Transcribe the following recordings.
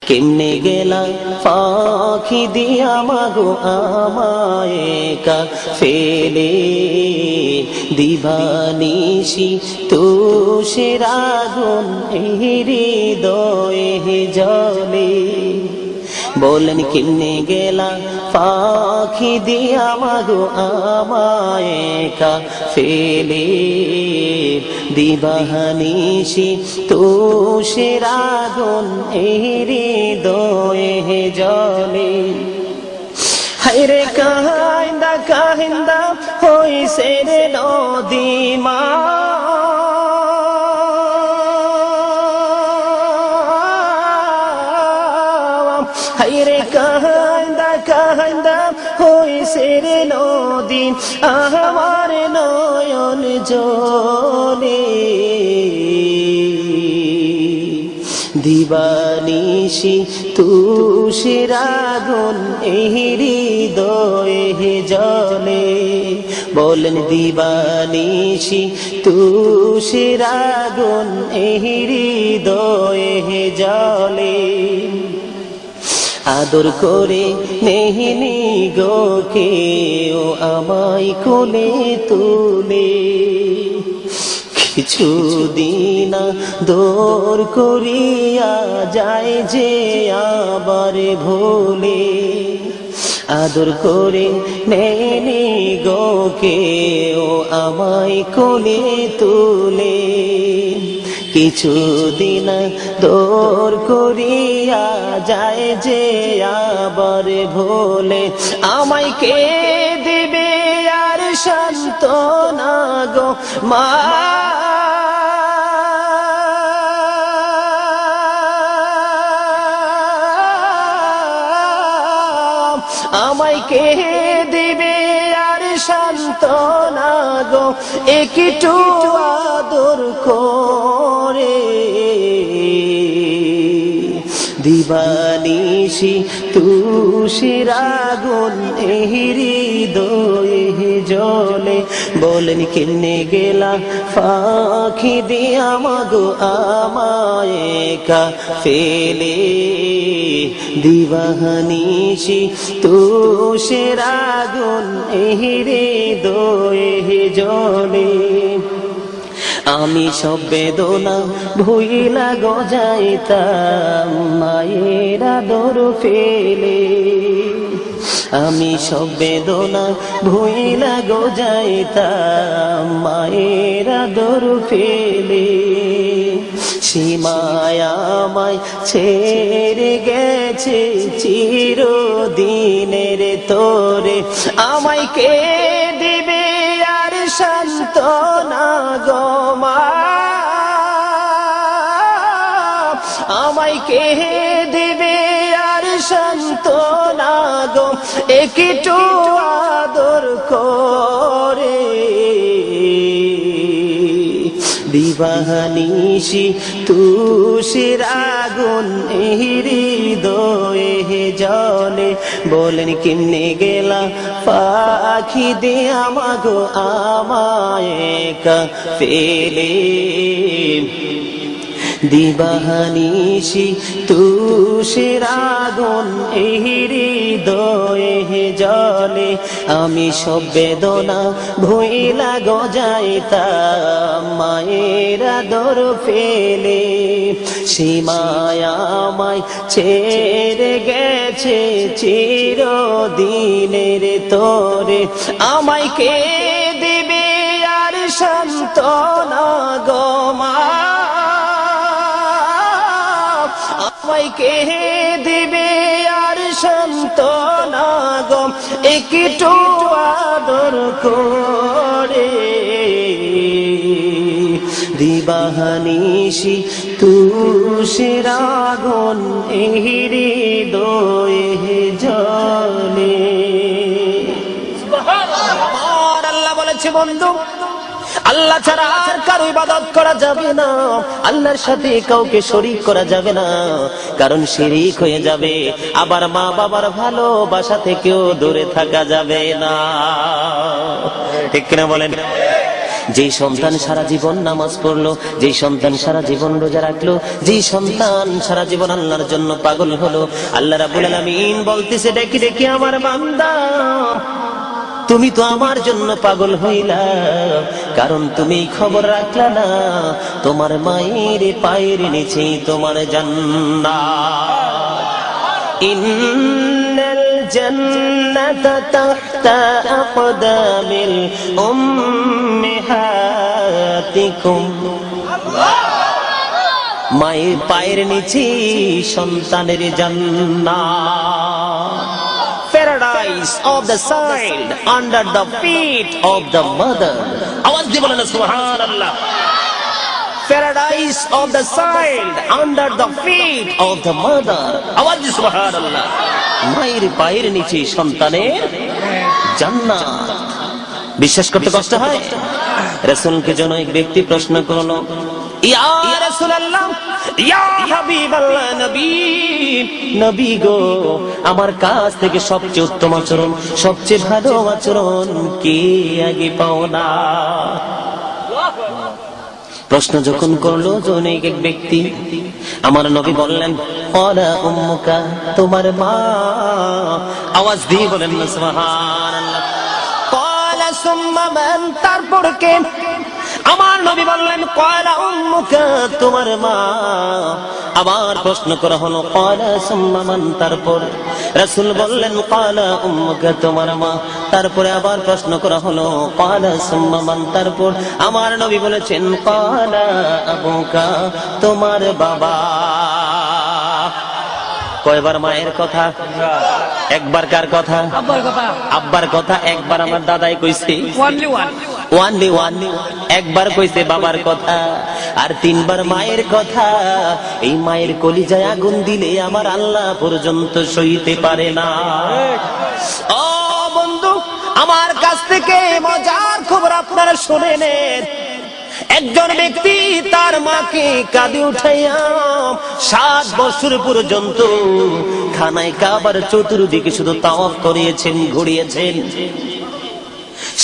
কেমনে গেলা ফাঁকি দিয়া মাগো আমায় একা ফেলে, দিবানিশি তুষের আগুন হৃদয়ে জ্বলে। বলেন কেমনে গেলা ফাঁকি দিয়া মাগো আমায় একা ফেলে, দিবানিশি তুষের আগুন হৃদয়ে জ্বলে। হায়রে কাহিন্দা কাহিন্দা হইছে রে নদী মা, হায়রে কাহিন্দা কাহিন্দা হইছে রে নদী, আমার নয়ন জলে। দিবানিশি তুষের আগুন হৃদয়ে জ্বলে। বলেন দিবানিশি তুষের আগুন হৃদয়ে জ্বলে। আদর করে নেহিনি গো কেউ আমায় কোলে তুলে, কিছুদিন দূর করিয়া যায় যে আবার ভুলে। আদর করে নেনি গো কেউ আমায় কোলে তুলে, কিছুদিন দূর করিয়া যায় যে আবার ভুলে। আমায় কে দিবে আর সান্ত্বনা গো মা, আমায় কে দিবে আর সান্ত্বনা গো, একটু আদর করে। দিবানিশি তুষের আগুন হৃদয়ে জ্বলে। বলেন কেমনে গেলা ফাঁকি দিয়া মাগো আমায় একা ফেলে, দিবানিশি তুষের আগুন হৃদয়ে জ্বলে। আমি সব বেদনা ভুইলা গো যাইতাম মায়ের আদর ফেলে, আমি সব বেদনা ভুইলা গো যাইতাম মায়ের আদর ফেলে। সীমায় আমায় ছেড়ে গেছে চিরদিনের তোরে, আমায় কে দিবে আর সান্ত্বনা গো মা, আমায় কে দিবে আর সান্ত্বনা গো, একটু আদর করে। দিবানিশি তুষের আগুন হৃদয়ে জ্বলে। বলেন কেমনে গেলা পাখি দিয়া মাগো আমায় একা ফেলে, দিবানিশি তুষের আগুন হৃদয়ে জ্বলে। আমি সব বেদনা ভুইলা গো যাইতাম মায়ের আদর ফেলে, সীমায় আমায় ছেড়ে গেছে চিরদিনের তোরে, আমায় কে দিবে আর সান্ত্বনা গো মা, আমায় কে দিবে আর সান্ত্বনা গো, একটু আদর করে। দিবানিশি তুষের আগুন হৃদয়ে জ্বলে। সুবহানাল্লাহ। আল্লাহ বলেছে বন্ধু, আল্লাহ ছাড়া আর কারো ইবাদত করা যাবে না, আল্লাহর সাথে কাউকে শরীক করা যাবে না, কারণ শিরিক হয়ে যাবে। আবার মা বাবার ভালোবাসা থেকেও দূরে থাকা যাবে না, ঠিক কিনা বলেন? যেই সন্তান সারা জীবন নামাজ পড়লো, যেই সন্তান সারা জীবন রোজা রাখলো, যেই সন্তান সারা জীবন আল্লাহর জন্য পাগল হলো, আল্লাহ রাব্বুল আলামিন বলতেছে ডেকে ডেকে, আমার বান্দা তুমি তো আমার জন্য পাগল হইলা, কারণ তুমি খবর রাখলা না তোমার মায়ের পায়ের নিচে তোমার জান্নাত। ইন্নাল জান্নাতা তাহতা আকদামিল উম্মাহাতিকুম, মায়ের পায়ের নিচে সন্তানের জান্নাত। Paradise of the child under the feet of the mother. আওয়াজ দিয়ে বলেন সুবহানাল্লাহ। Paradise of the child under the feet of the mother. আওয়াজ দিয়ে সুবহানাল্লাহ। মায়ের পায়ের নিচে সন্তানের জান্নাত। বিশ্বাস করতে কষ্ট হয়? রাসূলকে যেন এক ব্যক্তি প্রশ্ন করলো, ইয়া রাসূলুল্লাহ, ইয়া হাবিবাল্লাহ, নবী নবী গো, আমার কাছ থেকে সবচেয়ে উত্তম আচরণ, সবচেয়ে ভালো আচরণ কি আগে পাও না? প্রশ্ন যখন করলো অনেক এক ব্যক্তি, আমার নবী বললেন, ক্বালা উম্মুকা, তোমার মা। আওয়াজ দিয়ে বলেন না সুবহানাল্লাহ। ক্বালা সুম্মা মান, তারপর কে? আমার নবী বললেন, ক্বালা উম্মুকা, তোমার মা। আবার প্রশ্ন করা হলো, ক্বালা সুম্মা মান, তারপর? রাসূল বললেন, ক্বালা উম্মুকা, তোমার মা। তারপরে আবার প্রশ্ন করা হলো, ক্বালা সুম্মা মান, তারপর? আমার নবী বলেছেন, ক্বালা আবুকা, তোমার বাবা। কয়বার মায়ের কথা? একবার কার কথা? আব্বার কথা। একবার আমার দাদাই কইছে, ওয়ানলি ওয়ান। একবার কইছে বাবার কথা, আর 3 বার মায়ের কথা। এই মায়ের কলিজায় আগুন দিলে আমার আল্লাহ পর্যন্ত সইতে পারে না। ও বন্ধু, আমার কাছ থেকে মজার খবর আপনারা শুনে নেন। একজন ব্যক্তি তার মাকে কাঁধে উঠাইয়া 7 বছর পর্যন্ত খানায় কাবার চতুর্দিকে শুধু তাওয়াফ করিয়েছেন, ঘুরিয়েছেন।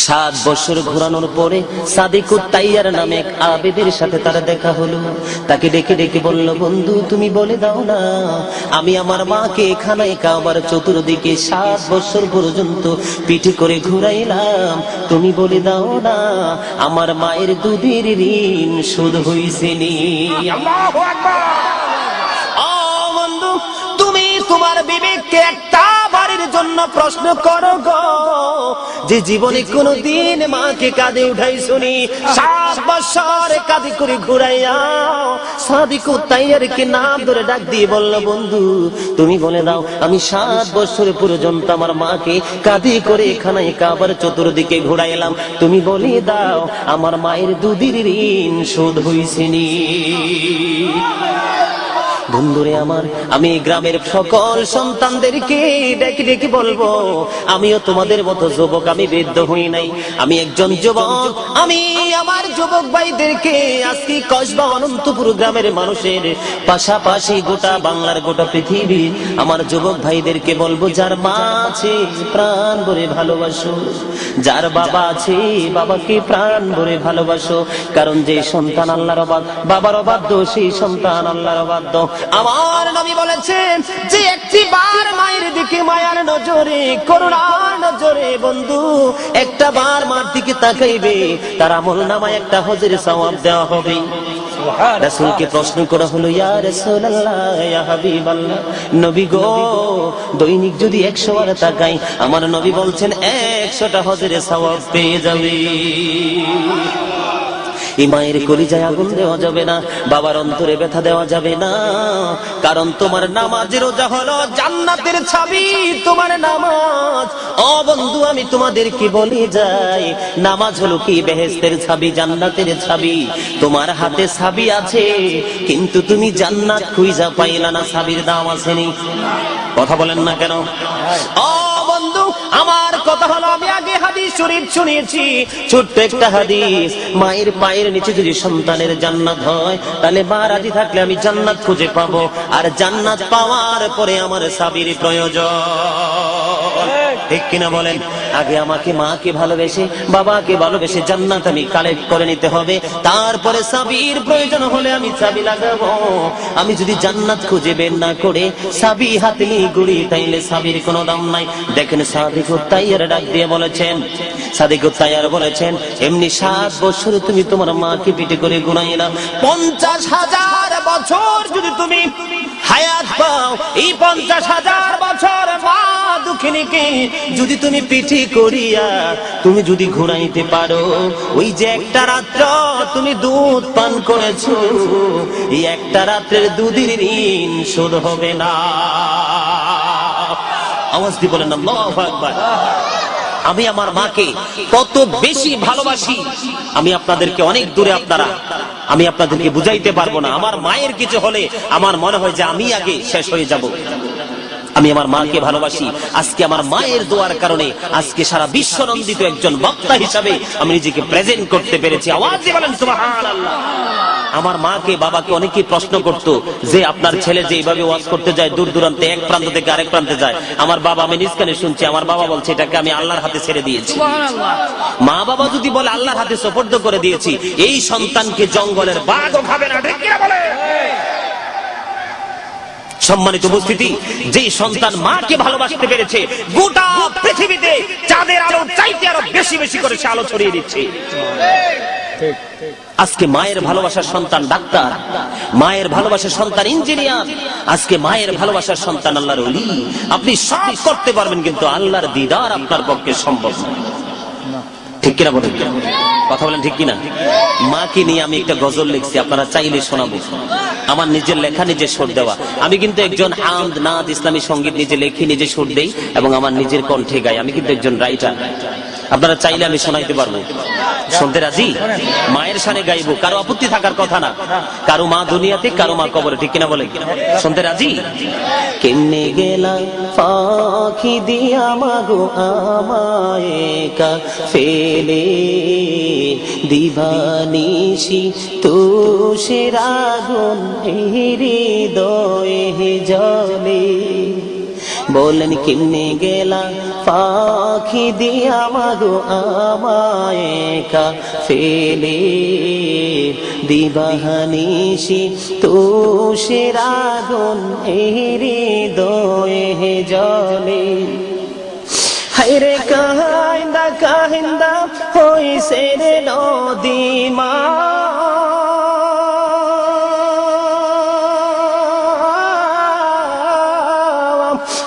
7 বছর ঘোরানোর পরে সাদিকুত তাইয়ার নামে এক আবেদের সাথে তার দেখা হলো। তাকে ডেকে ডেকে বলল, বন্ধু তুমি বলে দাও না, আমি আমার মাকে খানায় কাবার চতুর্দিকে 7 বছর পর্যন্ত পিঠে করে ঘুরাইলাম, তুমি বলে দাও না আমার মায়ের দুধের ঋণ শোধ হইছে নি? আল্লাহু আকবার। ও বন্ধু, তুমি তোমার বিবেককে একটা বারের জন্য প্রশ্ন করো গো, যে জীবনে কোনদিন মাকে কাঁধে উঠাইছো নি? 7 বছর কাঁধে করে ঘুরাইয়া সাদিকুত তাইয়ারকে নাম ধরে ডাক দিয়ে বলল, বন্ধু তুমি বলে দাও, আমি 7 বছর পর্যন্ত আমার মাকে কাঁধে করে খানায় কাবার চতুর্দিকে ঘুরাইলাম, তুমি বলে দাও আমার মায়ের দুধের ঋণ শোধ হইছে নি? বন্ধুরে আমার, আমি গ্রামের সকল সন্তানদেরকে ডেকে ডেকে বলবো, আমিও তোমাদের মতো যুবক, আমি বৃদ্ধ হই নাই, আমি একজন যুবক। আমি আমার যুবক ভাইদেরকে আজকে কসবা অনন্তপুর গ্রামের মানুষের পাশাপাশি গোটা বাংলার গোটা পৃথিবীর আমার যুবক ভাইদেরকে বলবো, যার মা আছে প্রাণ ভরে ভালোবাসো, যার বাবা আছে বাবাকে প্রাণ ভরে ভালোবাসো, কারণ যে সন্তান আল্লাহর অবাধ্য, বাবার অবাধ্য, সেই সন্তান আল্লাহর অবাধ্য। আমার নবী বলেছেন যে একটি বার মায়ের দিকে মায়ার নজরে, করুণার নজরে বন্ধু একটা বার মার দিকে তাকাইবে, তার আমলনামায় একটা হজের সওয়াব দেওয়া হবে। রাসূলকে প্রশ্ন করা হলো, ইয়া রাসূলুল্লাহ, ইয়া হাবিবাল্লাহ, নবী গো, দৈনিক যদি 100 বার তাকাই, আমার নবী বলছেন 100টা হজের সওয়াব পেয়ে যাবে। এই মায়ের কলিজায় আগুন দেওয়া যাবে না, বাবার অন্তরে ব্যথা দেওয়া যাবে না, কারণ তোমার নামাজ রোজা হলো জান্নাতের চাবি। তোমার নামাজ, ও বন্ধু আমি তোমাদেরকে বলে যাই, নামাজ হলো কি বেহেশতের চাবি, জান্নাতের চাবি। তোমার হাতে চাবি আছে, কিন্তু তুমি জান্নাত খুঁজা পাইলা না, চাবির দাম আসেনি। কথা বলেন না কেন? ও বন্ধু, আমার কথা হলো, আমি আগে হাদিস শরীফ শুনিয়েছি, ছোট্ট একটা হাদিস, মায়ের পায়ের নিচে যদি সন্তানের জান্নাত হয়, তাহলে মা রাজি থাকলে আমি জান্নাত খুঁজে পাবো, আর জান্নাত পাওয়ার পরে আমার চাবির প্রয়োজন। ঠিক কিনা বলেন? আগে আমাকে মাকে ভালোবেসে বাবাকে ভালোবেসে জান্নাত আমি কালেক্ট করে নিতে হবে, তারপরে চাবির প্রয়োজন হলে আমি চাবি লাগাবো। আমি যদি জান্নাত খুঁজে বের না করে চাবি হাতে নিয়ে ঘুরি তাইলে চাবির কোনো দাম নাই। দেখেন সাদিকুত তাইয়ার ডাক দিয়ে বলেছেন, সাদিকুত তাইয়ার বলেছেন, এমনি 7 বছর তুমি তোমার মাকে পিঠে করে গুনাইলা, 50,000 বছর যদি তুমি হায়াত পাও, এই 50,000 বছর মা দুঃখিনীকে যদি তুমি পিঠে করিয়া তুমি যদি ঘুরাইতে পারো, ওই যে একটা রাত্র তুমি দুধ পান করেছো, এই একটা রাত্রের দুধের ঋণ শোধ হবে না। আওয়াজ দিয়ে বলেন আল্লাহু আকবার। আমি আমার মাকে কত বেশি ভালোবাসি আমি আপনাদেরকে অনেক দূরে আমি আপনাদেরকে বুঝাইতে পারবো না। আমার মায়ের কিছু হলে আমার মনে হয় যে আমি আগে শেষ হয়ে যাব। আমি আমার মাকে ভালোবাসি। আজকে আমার মায়ের দোয়ার কারণে আজকে সারা বিশ্ব নন্দিত একজন বক্তা হিসাবে আমি নিজেকে প্রেজেন্ট করতে পেরেছি। আওয়াজ দিয়ে বলেন সুবহানাল্লাহ। আমার মাকে বাবাকে অনেকেই প্রশ্ন করত যে আপনার ছেলে যে এইভাবে ওয়াজ করতে যায় দূর দূরান্তে, এক প্রান্ত থেকে আরেক প্রান্তে যায়, আমার বাবা, আমি নিজ কানে শুনছি, আমার বাবা বলছে এটাকে আমি আল্লাহর হাতে ছেড়ে দিয়েছি। মা বাবা যদি বলে আল্লাহর হাতে সুপর্দ করে দিয়েছি, এই সন্তানকে জঙ্গলের বাঘও খাবে না। ঠিক কিনা বলে? সম্মানিত উপস্থিতি, যেই সন্তান মাকে ভালোবাসতে পেরেছে গোটা পৃথিবীতে চাঁদের আলো চাইতে আরো বেশি বেশি করে সে আলো ছড়িয়ে দিচ্ছে। আজকে মায়ের ভালোবাসার সন্তান ডাক্তার, মায়ের ভালোবাসার সন্তান ইঞ্জিনিয়ার, আজকে মায়ের ভালোবাসার সন্তান আল্লাহর ওলি। আপনি সব করতে পারবেন কিন্তু আল্লাহর দিদার আপনার পক্ষে সম্ভব না। ঠিক কিনা বলেন? কথা বলেন ঠিক কিনা? মাকে নিয়ে আমি একটা গজল লিখছি, আপনারা চাইলে শোনাবো। আমার নিজের লেখা, নিজের সুর দেওয়া। আমি কিন্তু একজন হামদ, নাত, ইসলামী সঙ্গীত নিজে লেখি, নিজে সুর দেই এবং আমার নিজের কণ্ঠে গাই। আমি কিন্তু একজন রাইটার। আপনারা চাইলে আমি শোনাইতে পারবো। শুনতে রাজি? মায়ের শানে গাইবো, কারো আপত্তি থাকার কথা না। কারো মা দুনিয়াতে, কারো মা কবরে। ঠিক কিনা বলে? শুনতে রাজি? কেমনে গেলা পাখি দিয়া মাগো আমায় একা ফেলে, দিবানিশি তুষের আগুন হৃদয়ে জ্বলে। বলেন কেমনে গেলা পাখি দিয়া মাগো আমায় একা ফেলে, দিবানিশি তুষের আগুন হৃদয়ে জ্বলে। হায়রে কাহিন্দা কাহিন্দা হইছে রে নদী মা,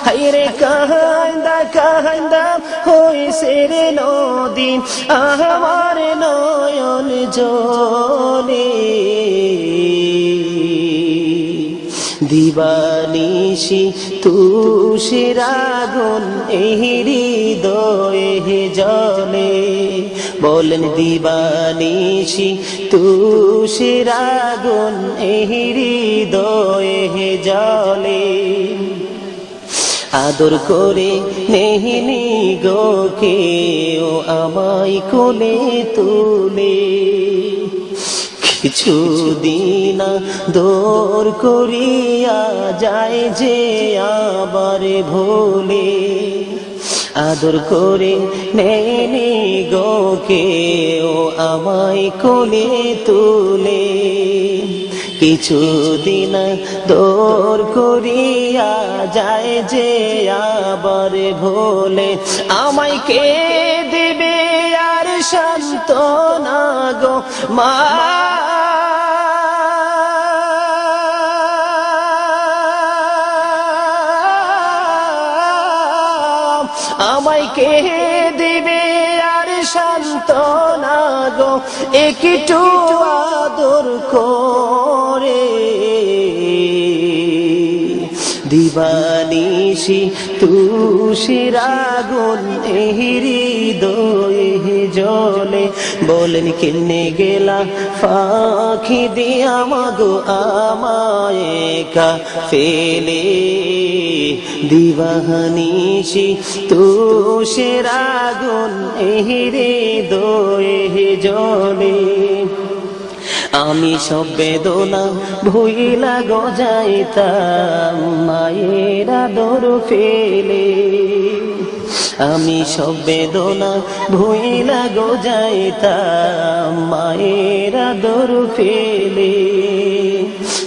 হায়রে কাহিন্দা কাহিন্দা হইছে রে নদী, আমার নয়ন জলে। দিবানিশি তুষের আগুন হৃদয়ে জ্বলে। বলেন দিবানিশি তুষের আগুন হৃদয়ে জ্বলে। আদর করে নেহিনি গো কেউ আমায় কোলে তুলে, কিছুদিন দূর করিয়া যায় যে আবার ভুলে। আদর করে নেহিনি গো কেউ আমায় কোলে তুলে, কিছুদিন দূর করিয়া যায় যে আবার ভুলে। আমায় কে দেবে আর সান্ত্বনা গো মা, আমায় কে দেবে আর সান্ত্বনা গো, একটু আদর করে। দিবানিশি তুষের আগুন হৃদয়ে জ্বলে। বলেন কেনে গেলা পাখি দিয়া মাগো আমায় একা ফেলে, দিবানিশি তুষের আগুন হৃদয়ে জ্বলে। আমি সব বেদনা ভুইলা গজাইতাম মায়ের আদর ফেলে, আমি সব বেদনা ভুইলা গো যাইতাম মায়ের আদর পেলে।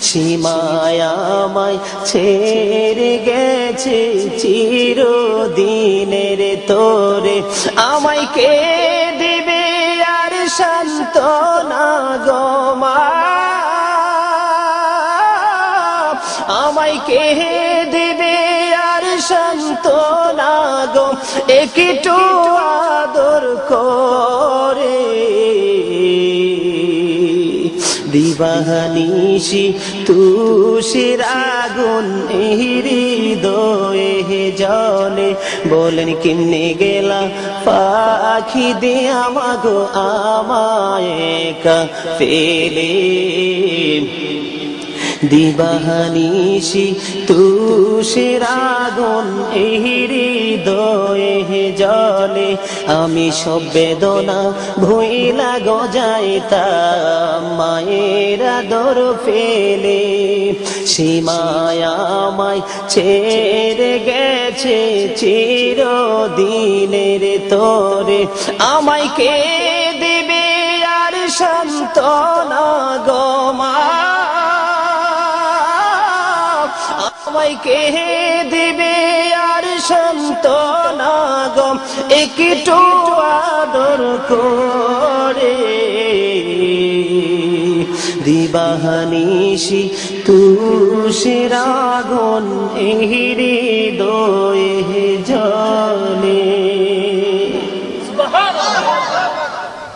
সীমায় আমায় ছেড়ে গেছে চিরদিনের তোরে, আমায় কে দিবে আর সান্ত্বনা গো মা, আমায় কে দিবে আর সান্ত্বনা গো, একটু আদর করে। দিবানিশি তুষের আগুন হৃদয়ে জলে, বলেন কেমনে গেলা পাখি দিয়া মাগো আমায় একা ফেলে। দিবানিশি তুষের আগুন হৃদয়ে জলে, আমি সব বেদনা ভুইলা গো যাইতাম মায়ের আদর পেলে। সীমায় আমায় ছেড়ে গেছে চিরদিনের তোরে, আমায় কে দিবে আর সান্ত্বনা গো মা, আমায় কে দিবে আর সান্ত্বনা গো, একটু আদর করে। দিবানিশি তুষের আগুন হৃদয়ে জলে।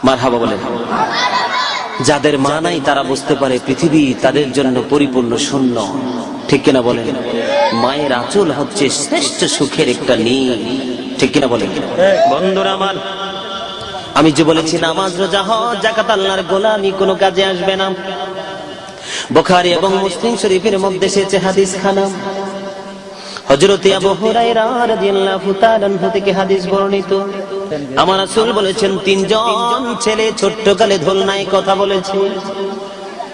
মারহাবা বলেন। যাদের মা নাই তারা বুঝতে পারে পৃথিবী তাদের জন্য পরিপূর্ণ শূন্য, ঠিক কিনা বলেন? মায়ের আঁচল হচ্ছে শ্রেষ্ঠ সুখের একটা নীল, ঠিক কিনা বলেন? বন্ধুরা আমার, আমি যে বলেছি নামাজ, রোজা, হজ, যাকাত আল্লাহর গোলামি কোনো কাজে আসবে না। বুখারী এবং মুসলিম শরীফের মধ্যে এসেছে হাদিস খানা, হযরত আবু হুরায়রা রাদিয়াল্লাহু তাআলা আনহু থেকে হাদিস বর্ণিত। আমার রাসূল বলেছেন, তিনজন ছেলে ছোট্টকালে দোলনায় কথা বলেছে।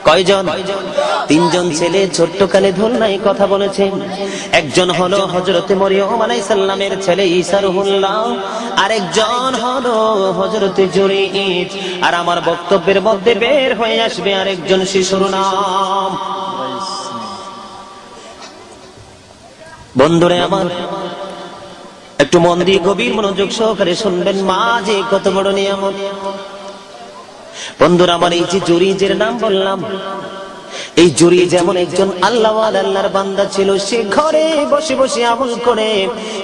কয়জন? তিনজন ছেলে ছোট্টকালে দোলনায় কথা বলেছে। একজন হলো হযরতে মরিয়ম আলাইহিস সালামের ছেলে ঈসা রুহুল্লাহ, আরেকজন হলো হযরতে জুরাইজ, আর আমার বক্তব্যের মধ্যে বের হয়ে আসবে আরেকজন শিশুর নাম। বন্ধুরা আমার, একটু মন দিয়ে গভীর মনোযোগ সহকারে শুনবেন, মা যে কত বড় নিয়ামত। বন্ধুরা আমার, এই যে জুরাইজের নাম বললাম, এই জুরাইজ যেমন একজন আল্লাহওয়ালা আল্লাহর বান্দা ছিল। সে ঘরে বসে বসে আমল করে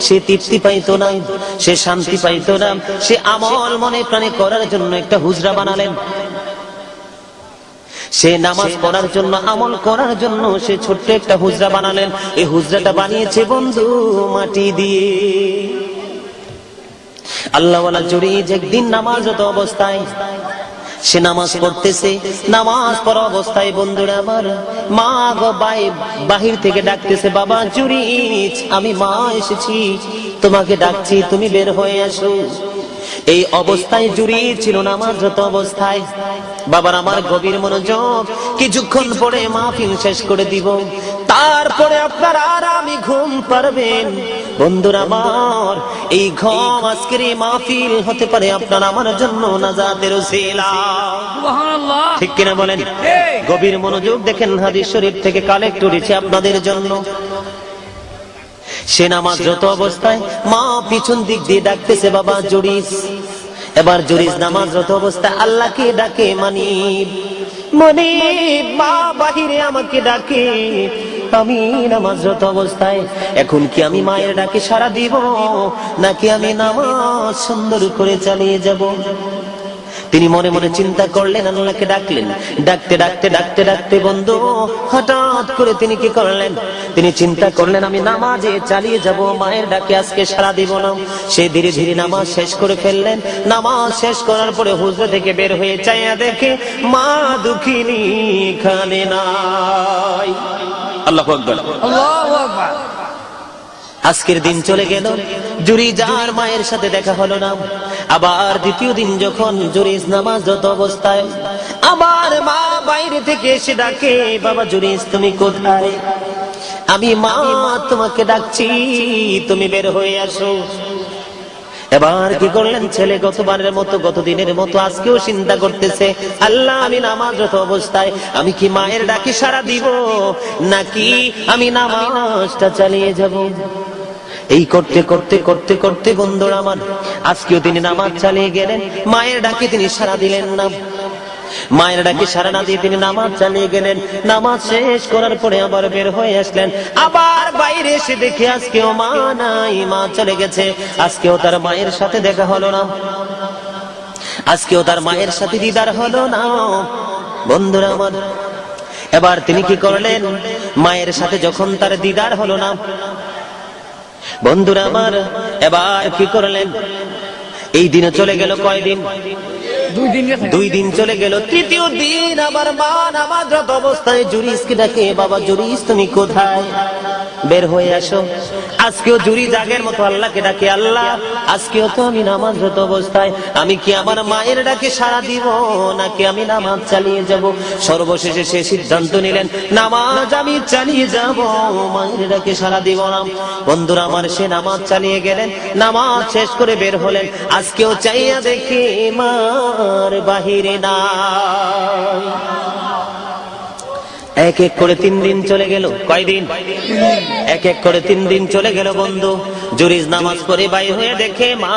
সে তৃপ্তি পাইতো না, সে শান্তি পাইতো না। সে আমল মনে প্রাণে করার জন্য একটা হুজরা বানালেন। সে নামাজ পড়ার জন্য, আমল করার জন্য সে ছোট্ট একটা হুজরা বানালেন। এই হুজরাটা বানিয়েছে বন্ধু মাটি দিয়ে। আল্লাহওয়ালা জুরাইজ একদিন নামাজরত অবস্থায় সে নামাজ পড়তেছে। নামাজ পড়া অবস্থায় বন্ধুরা আমার, মা গো বাহির থেকে ডাকতেছে, বাবা জুরাইজ, আমি মা এসেছি, তোমাকে ডাকছি, তুমি বের হয়ে আসো। এই অবস্থায় জুরাইজ ছিল নামাজরত অবস্থায়। বাবার আমার গভীর মনোযোগ, কিছুক্ষণ পরে মাহফিল শেষ করে দিব, তারপরে আপনারা আরামে ঘুম পারবেন। বন্ধুরা আমার, এই ঘুম আজকের এই মাহফিল হতে পারে আপনার আমার জন্য নাজাতের উসিলা, সুবহানাল্লাহ, ঠিক কিনা বলেন? গভীর মনোযোগ দেখেন, হাদিস শরীফ থেকে কালেক্ট করেছি আপনাদের জন্য। সে নামাজরত অবস্থায় মা পিছন দিক দিয়ে ডাকতেছে, বাবা জুরাইজ। এবার জুরাইজ নামাজরত অবস্থায় আল্লাহকে ডাকে, মানিব মানিব, মা বাহিরে আমাকে ডাকে, আমি নামাজরত অবস্থায়। এখন কি আমি মায়ের ডাকে সাড়া দিব, নাকি আমি নামাজ সুন্দর করে চালিয়ে যাব? তিনি মনে মনে চিন্তা করলেন, আল্লাহকে ডাকলেন। ডাকতে ডাকতে ডাকতে ডাকতে বন্ধু হঠাৎ করে তিনি কি করলেন? তিনি চিন্তা করলেন, আমি নামাজে চালিয়ে যাব, মায়ের ডাকে আজকে সাড়া দিব না। সে ধীরে ধীরে নামাজ শেষ করে ফেললেন। নামাজ শেষ করার পরে হুজরা থেকে বের হয়ে চাইয়া দেখে মা দুঃখিনী খানে নাই। আল্লাহু আকবার, আল্লাহু আকবার। আজকের দিন চলে গেল, জুরাইজ আর মায়ের সাথে দেখা হলো না। আবার দ্বিতীয় দিন যখন জুরাইজ নামাজরত অবস্থায়, আবার মা বাইরে থেকে এসে ডাকে, বাবা জুরাইজ তুমি কোথায়? আমি মা তোমাকে ডাকছি, তুমি বের হয়ে আসো। এবার কি করলেন, ছেলে গতবারের মতো গত দিনের মতো আজকেও চিন্তা করতেছে, আল্লাহ আমি নামাজরত অবস্থায় আমি কি মায়ের ডাকে সাড়া দিব নাকি আমি নামাজটা চালিয়ে যাব। এই করতে করতে করতে করতে বন্ধুরা আমার আজকেও তিনি নামাজ চালিয়ে গেলেন, মায়ের ডাকে তিনি সাড়া দিলেন না। মায়ের ডাকে সাড়া না দিয়ে তিনি নামাজ চালিয়ে গেলেন। নামাজ শেষ করার পরে আবার বের হয়ে আসলেন, আবার বাইরে এসে দেখে আজকেও মা নাই, মা চলে গেছে। আজকেও তার মায়ের সাথে দেখা হলো না, আজকেও তার মায়ের সাথে দিদার হলো না। বন্ধুরা আমার এবার তিনি কি করলেন, মায়ের সাথে যখন তার দিদার হলো না, বন্ধুরা আমার এবার কি করলেন, এই দিনে চলে গেল কয়দিন, 2 দিন চলে গেল। তৃতীয় দিন আবার মা নামাজরত অবস্থায় জুরিসকে ডাকে, বাবা জুরিস তুমি কোথায়, বের হয়ে আসো। আজকেও জুরিস আগের মতো আল্লাহকে ডাকে, আল্লাহ আজকেও তো আমি নামাজরত অবস্থায়, আমি কি আমার মায়ের ডাকে সাড়া দিব নাকি আমি নামাজ চালিয়ে যাব। সর্বশেষে সে সিদ্ধান্ত নিলেন নামাজ আমি চালিয়ে যাব, মায়ের ডাকে সাড়া দিব না। বন্ধুরা আমার সে নামাজ চালিয়ে গেলেন, নামাজ শেষ করে বের হলেন। আজকেও চাইয়া দেখে মার বাহিরে নাই। এক এক করে 3 দিন চলে গেল। কয়দিন? এক এক করে 3 দিন চলে গেল। বন্ধু জুরিজ নামাজ পড়ে বাইরে হয়ে দেখে মা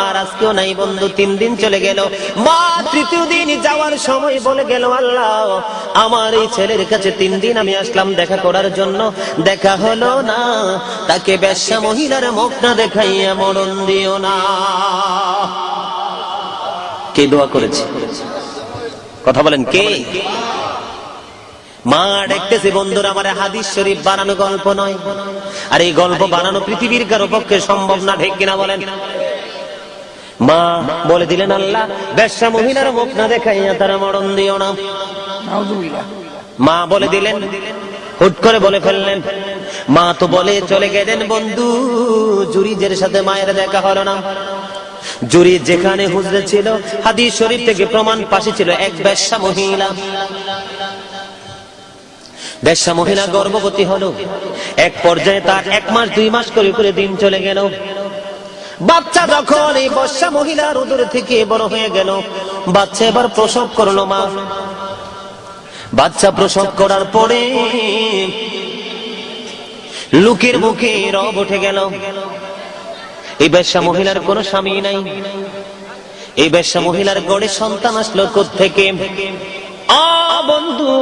আর আজকেও নাই। বন্ধু 3 দিন চলে গেল। মা তৃতীয় দিন যাওয়ার সময় বলে গেল, আল্লাহ আমার এই ছেলের কাছে 3 দিন আমি আসলাম দেখা করার জন্য, দেখা হলো না, তাকে বেশ্যা মহিলার মুখ না দেখাইয়া মরণ দিও না। কে দোয়া করেছে? কথা বলেন কে? মা দেখতেছে। বন্ধুরা আমার হাদিস শরীফ বানানো গল্প নয়, আর এই গল্প বানানো পৃথিবীর কারো পক্ষে সম্ভব না, ঠিক কিনা বলেন? মা বলে দিলেন, আল্লাহ বেশ্যা মহিলার মুখ না দেখাইয়া তারা মরণ দিও না। মা বলে দিলেন, হুট করে বলে ফেললেন। মা তো বলে চলে গেলেন। বন্ধু জুরিজের সাথে মায়ের দেখা হলো না। জুরিজ যেখানে হুজরে ছিল, হাদিস শরীফ থেকে প্রমাণ পাশে ছিল এক বেশ্যা মহিলা। বেশ্যা মহিলা গর্ভবতী হলো। এক পর্যায়ে তার 1 মাস 2 মাস করে করে দিন চলে গেল। বাচ্চা যখন এই বেশ্যা মহিলার উদর থেকে বড় হয়ে গেল, বাচ্চা এবার প্রসব করলো। মা বাচ্চা প্রসব করার পরে লোকের মুখে রব উঠে গেল। এই বেশ্যা মহিলার কোনো স্বামী নাই। এই বেশ্যা মহিলার গড়ে সন্তান আসলো কোত্থেকে? বন্ধু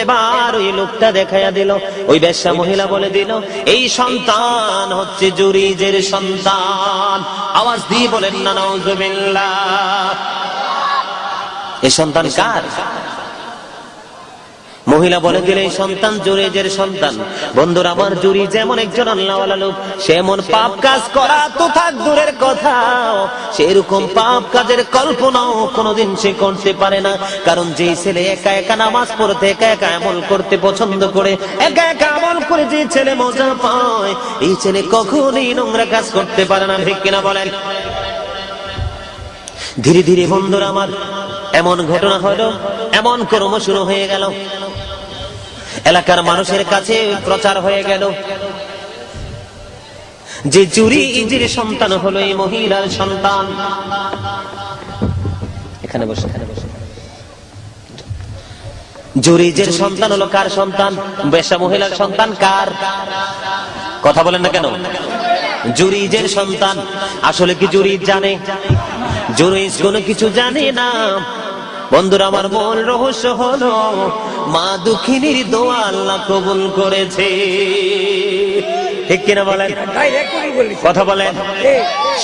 এবার ওই লোকটা দেখাইয়া দিল। ওই বেশ্যা মহিলা বলে দিল, এই সন্তান হচ্ছে জুরিজের সন্তান। আওয়াজ দিয়ে বলেন না নাউজুবিল্লাহ। এই সন্তান কার? মহিলা বলে দিলে এই সন্তান জুরিজের সন্তান। বন্ধুরা আমার জুরিজ এমন একজন আল্লাহওয়ালা লোক, সে এমন পাপ কাজ করা তো থাক দূরের কথা, সেরকম পাপ কাজের কল্পনাও কোনোদিন সে করতে পারে না। কারণ যে ছেলে একা একা নামাজ পড়তে, একা একা আমল করতে পছন্দ করে, একা একা আমল করে যে ছেলে মজা পায়, এই ছেলে কখনোই নোংরা কাজ করতে পারে না, ঠিক কিনা বলেন? ধীরে ধীরে বন্ধুরা আমার এমন ঘটনা হলো, এমন কর্ম শুরু হয়ে গেল, এলাকার মানুষের কাছে প্রচার হয়ে গেল যে জুরিজের সন্তান হলো এই মহিলার সন্তান। এখানে বসে জুরিজের সন্তান হলো কার সন্তান? বেশ্যা মহিলার সন্তান। কার? কথা বলেন না কেন? জুরিজের সন্তান। আসলে কি জুরিজ জানে? জুরিজ কোনো কিছু জানে না। বন্ধুরা আমার মূল রহস্য হলো মা দুঃখিনীর দোয়া আল্লাহ কবুল করেছে, ঠিক কিনা বলেন? কথা বলেন।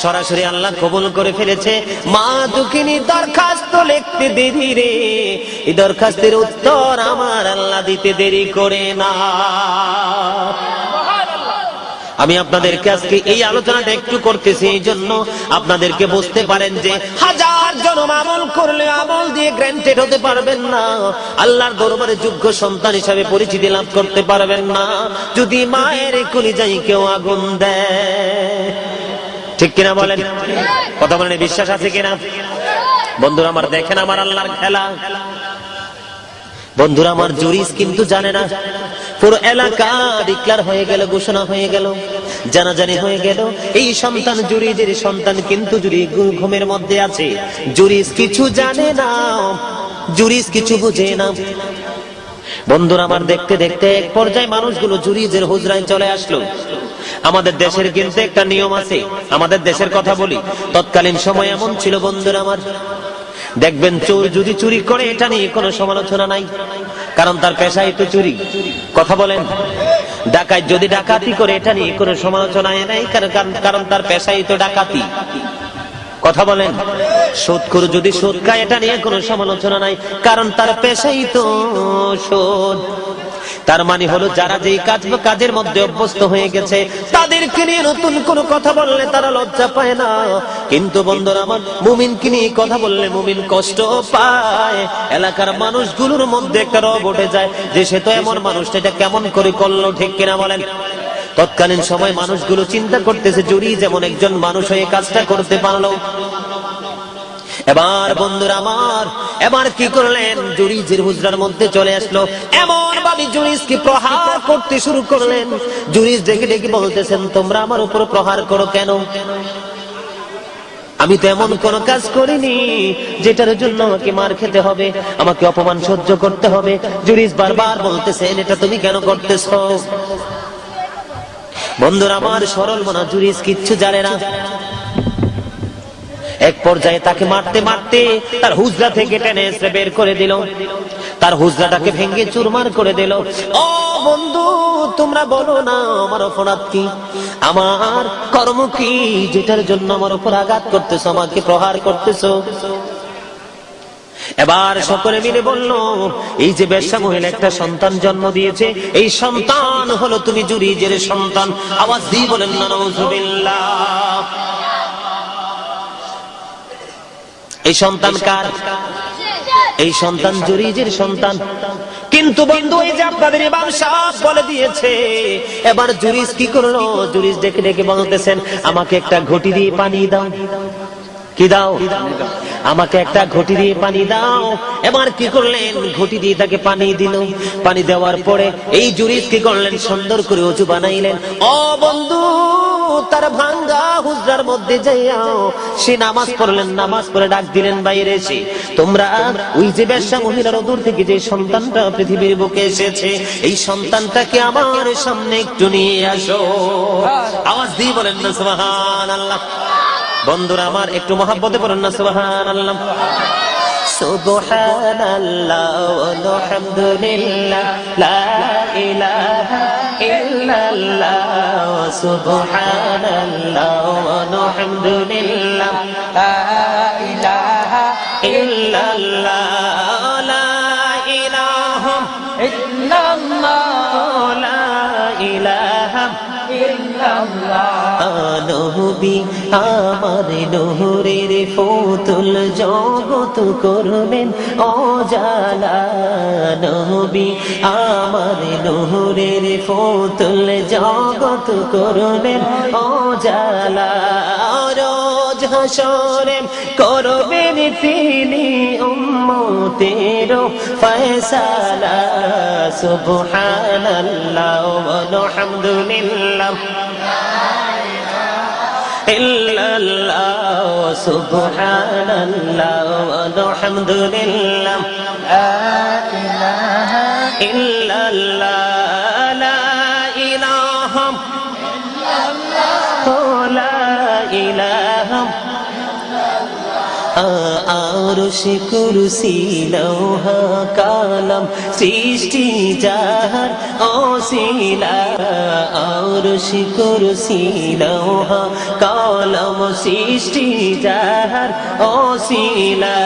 সরাসরি আল্লাহ কবুল করে ফেলেছে। মা দুঃখিনীর দরখাস্ত লিখতে দেরি রে, এই দরখাস্তের উত্তর আমার আল্লাহ দিতে দেরি করে না। আমি আপনাদেরকে আজকে এই আলোচনাটা একটু করতেছি এই জন্য আপনাদেরকে বুঝতে পারেন যে 1000 জনম আমল করলে আমল দিয়ে গ্র্যান্টেড হতে পারবেন না, আল্লাহর দরবারে যোগ্য সন্তান হিসাবে পরিচিতি লাভ করতে পারবেন না যদি মায়ের কলিজায় কেউ আগুন দেয়, ঠিক কিনা বলেন? কথা বলেন, বিশ্বাস আছে কিনা? বন্ধুরা আমার দেখেন আমার আল্লাহর খেলা। বন্ধুরা আমার জুরিজ কিন্তু জানে না। পুরো এলাকা ডিক্লার হয়ে গেল, ঘোষণা হয়ে গেল জানাজানি হয়ে গেল এই সন্তান জুরিজের সন্তান, কিন্তু জুরি ঘুমের মধ্যে আছে। জুরিজ কিছু জানে না, জুরিজ কিছু বুঝে না। বন্ধুরা আমার, দেখতে দেখতে এক পর্যায়ে মানুষগুলো জুরিজের হুজরায় চলে আসলো। আমাদের দেশের কিন্তু একটা নিয়ম আছে, আমাদের দেশের কথা বলি, তৎকালীন সময় এমন ছিল বন্ধুরা আমার, দেখবেন চোর যদি চুরি করে এটা নিয়ে কোনো সমালোচনা নাই, কারণ তার পেশাই তো চুরি। কথা বলেন। ডাকাত যদি ডাকাতি করে এটা নিয়ে কোনো সমালোচনা নাই, কারণ তার পেশাই তো ডাকাতি। কথা বলেন। সুদখোর যদি সুদ খায় এটা নিয়ে কোনো সমালোচনা নাই, কারণ তার পেশাই তো সুদ। তার মানে হলো যারা যেই কাজের মধ্যে অভ্যস্ত হয়ে গেছে তাদেরকে নিয়ে নতুন কোনো কথা বললে তারা লজ্জা পায় না, কিন্তু বন্ধুরা আমার, মুমিনকে নিয়ে কথা বললে মুমিন কষ্ট পায়। এলাকার মানুষগুলোর মধ্যে একটা রব উঠে যায় যে সে তো এমন মানুষ, এটা কেমন করে করলো, ঠিক কিনা বলেন। তৎকালীন সময় মানুষগুলো চিন্তা করতেছে জুরি যেমন একজন মানুষ হয়ে কাজটা করতে পারলো। এবার বন্ধুরা আমার, এবার কি করলেন, জুরিজের হুজরার মধ্যে চলে আসলো, এমন ভাবে জুরিজকে প্রহার করতে শুরু করলেন। জুরিজ ডেকে ডেকে বলতেছেন, তোমরা আমার উপর প্রহার করো কেন? আমি তো এমন কোন কাজ করিনি যেটার জন্য আমাকে মার খেতে হবে, আমাকে অপমান সহ্য করতে হবে। জুরিজ বারবার বলতেছেন, এটা তুমি কেন করতেছো? বন্ধুরা আমার, সরল মনা জুরিজ কিচ্ছু জানে না। এক পর্যায়ে তাকে মারতে মারতে তার হুজরা থেকে টেনে এসে বের করে দিল, তার হুজরাটাকে ভেঙে চুরমার করে দিল। ও বন্ধু, তোমরা বলো না আমার অপরাধ কি, আমার কর্ম কি, যেটার জন্য আমার উপর আঘাত করতেছো, আমাকে প্রহার করতেছো? এবার সকলে মিলে বলল, এই যে বেশ্যা মহিলা একটা সন্তান জন্ম দিয়েছে, এই সন্তান হলো তুমি জুরিজের সন্তান। আওয়াজ দিয়ে বলেন না নাউজুবিল্লাহ। এই সন্তান কার? এই সন্তান জুরিজের সন্তান। কিন্তু বন্ধু, এই যে আপনাদের ইমাম সাহেব বলে দিয়েছে, এবার জুরিজ কি করলো? জুরিজ ডেকে ডেকে বলতেছেন, আমাকে একটা ঘটি দিয়ে পানি দাও। কি দাও? আমাকে একটা ঘটি দিয়ে পানি দাও। এবার কি করলেন? ঘটি দিয়ে তাকে পানি দিল। পানি দেওয়ার পরে এই জুরিজ কি করলেন? সুন্দর করে ওযু বানাইলেন। ও বন্ধু, তার ভাঙ্গা হুজরার মধ্যে যাইয়াও সে নামাজ পড়লেন। নামাজ পড়ে ডাক দিলেন বাইরে এসে, তোমরা ওই যে বেশ্যা মহিলার দূর থেকে যে সন্তানটা পৃথিবীর বুকে এসেছে, এই সন্তানটাকে আমার সামনে একটু নিয়ে আসো। আওয়াজ দিয়ে বলেন না সুবহানাল্লাহ। বন্ধুরা আমার, একটু মহব্বতে পড়েন না সুবহানাল্লাহ। সুবহানাল্লাহ ওয়া হামদুলিল্লাহ, লা ইলাহা ইল্লাল্লাহ। সুবহানাল্লাহ ওয়া হামদুলিল্লাহ, লা ইলাহা ইল্লাল্লাহ, লা ইলাহা ইল্লাল্লাহ, লা ইলাহা ইল্লাল্লাহ। নবী আমার নূরের ফুতুল, জগত করবেন উজালা। নবী আমার নূরের ফুতুল, জগত করবেন উজালা। রোজ হাসরে করবেন তিনি উম্মতের ফয়সালা। সুবহানাল্লাহ ওয়া হামদুলিল্লাহ, ইল্লাল্লাহ। সুবহানাল্লাহ ওয়া হামদুলিল্লাহ, লা ইলাহা ইল্লাল্লাহ, লা ইলাহা ইল্লাল্লাহ, লা ইলাহা। আরশ কুরসি লৌহা কালাম সৃষ্টি যাহার ওসিলা। আরশ কুরসি লৌহা কালাম সৃষ্টি যাহার ওসিলা।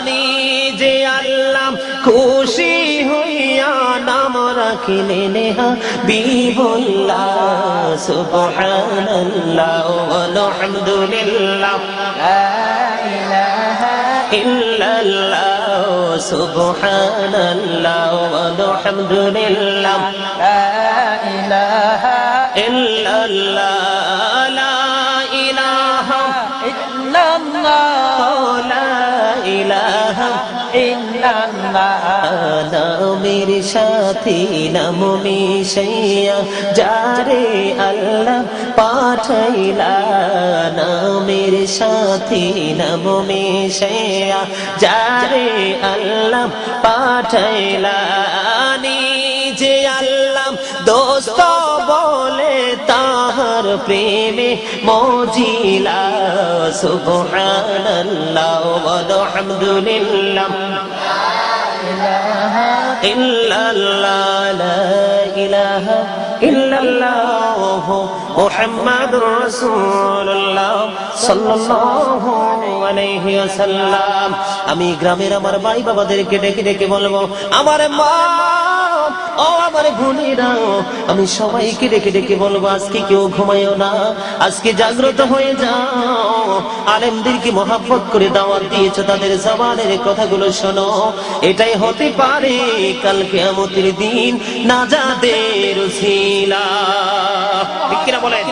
নিজে আল্লাহ খুশি হইয়া নাম রাখিলেন হাবিবুল্লাহ। সুবহানাল্লাহ ওয়া হামদুলিল্লাহ, লা ইলাহা ইল্লাল্লাহ। সুবহানাল্লাহ ওয়া হামদুলিল্লাহ, লা ইলাহা ইল্লাল্লাহ, লা ইলাহা ইল্লাল্লাহ, লা ইলাহা ইল্লাল্লাহ। ইল্লাল্লাহ নামের সাথে নাম মিশাইয়া যারে আল্লাহ পাঠাইলা নামের সাথে নাম মিশাইয়া যারে আল্লাহ পাঠাইলা নিজে আল্লাহ দোস্ত বলে তাহার প্রেমে মজিলা সুবহানাল্লাহ ওয়ালহামদুলিল্লাহ ইল্লাল্লাহ লা ইলাহা ইল্লাল্লাহ মুহাম্মাদুর রাসূলুল্লাহ সাল্লাল্লাহু আলাইহি ওয়াসাল্লাম। আমি গ্রামের আমার ভাই বাবাদেরকে ডেকে ডেকে বলবো, আমার মা ও আমার বোনেরা, আমি সবাইকে ডেকে ডেকে বলবো, আজকে কেউ ঘুমায়ও না, আজকে জাগ্রত হয়ে যাও। আলেমদেরকে মহব্বত করে দাওয়াত দিয়েছো, তাদের জবানের কথাগুলো শোনো। এটাই হতে পারে কাল কিয়ামতের দিন নাজাতের উসিলা। ঠিক কিনা বলেন?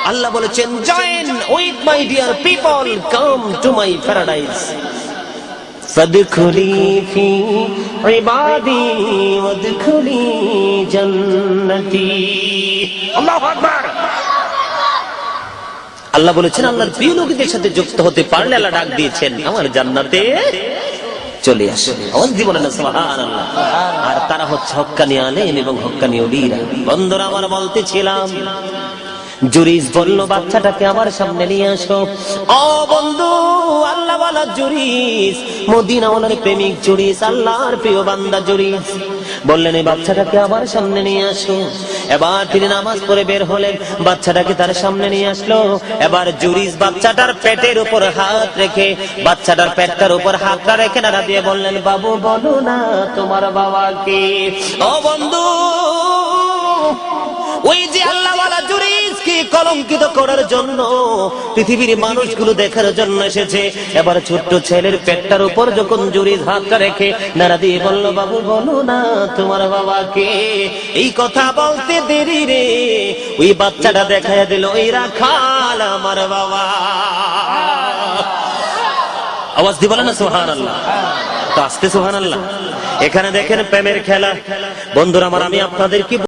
আল্লাহ বলেছেন, join with my dear people, come to my paradise ফাদখুলি ফি ইবাদি ওয়াদখুলি জান্নাতি। আল্লাহু আকবার। আল্লাহ বলেছেন, আল্লাহর প্রিয় লোকদের সাথে যুক্ত হতে পারলে আল্লাহ ডাক দিয়েছেন, আমার জান্নাতে চলে আসে। আওয়াজ দিব না সুবহানাল্লাহ। আর তারা হচ্ছে হক্কানি আলেম এবং হক্কানি ওলিরা। বন্ধুরা আমার, বলতেছিলাম, জুরিস বলল, বাচ্চাটাকে আমার সামনে নিয়ে আসো। ও বন্ধু, আল্লাহ ওয়ালা জুরিস, মদিনা ওয়ালার প্রেমিক জুরিস, আল্লাহর প্রিয় বান্দা জুরিস বললেন, এই বাচ্চাটাকে আমার সামনে নিয়ে আসো। এবার তিনি নামাজ পড়ে বের হলেন, বাচ্চাটাকে তার সামনে নিয়ে আসলো। এবার জুরিস বাচ্চাটার পেটের উপর হাত রেখে, বাচ্চাটার পেটটার উপর হাতটা রেখে নাড়া দিয়ে বললেন, বাবু বলো না তোমার বাবা কে? ও বন্ধু, ওই যে আল্লাহ ওয়ালা জুরিসকে কলঙ্কিত করার জন্য পৃথিবীর মানুষগুলো দেখার জন্য এসেছে। এবার ছোট্ট ছেলের পেটটার উপর যখন জুরিস হাতটা রেখে নাড়া দিয়ে বলল, বাবু বলো না তোমার বাবাকে। এই কথা বলতে দেরি রে, ওই বাচ্চাটা দেখাইয়া দিল, ওই রাখাল আমার বাবা। আওয়াজ দি বলে না সুবহানাল্লাহ। তো আস্তে সুবহানাল্লাহ। এখানে দেখেন প্রেমের খেলা। বন্ধুরা আমার, আমি আপনাদেরকে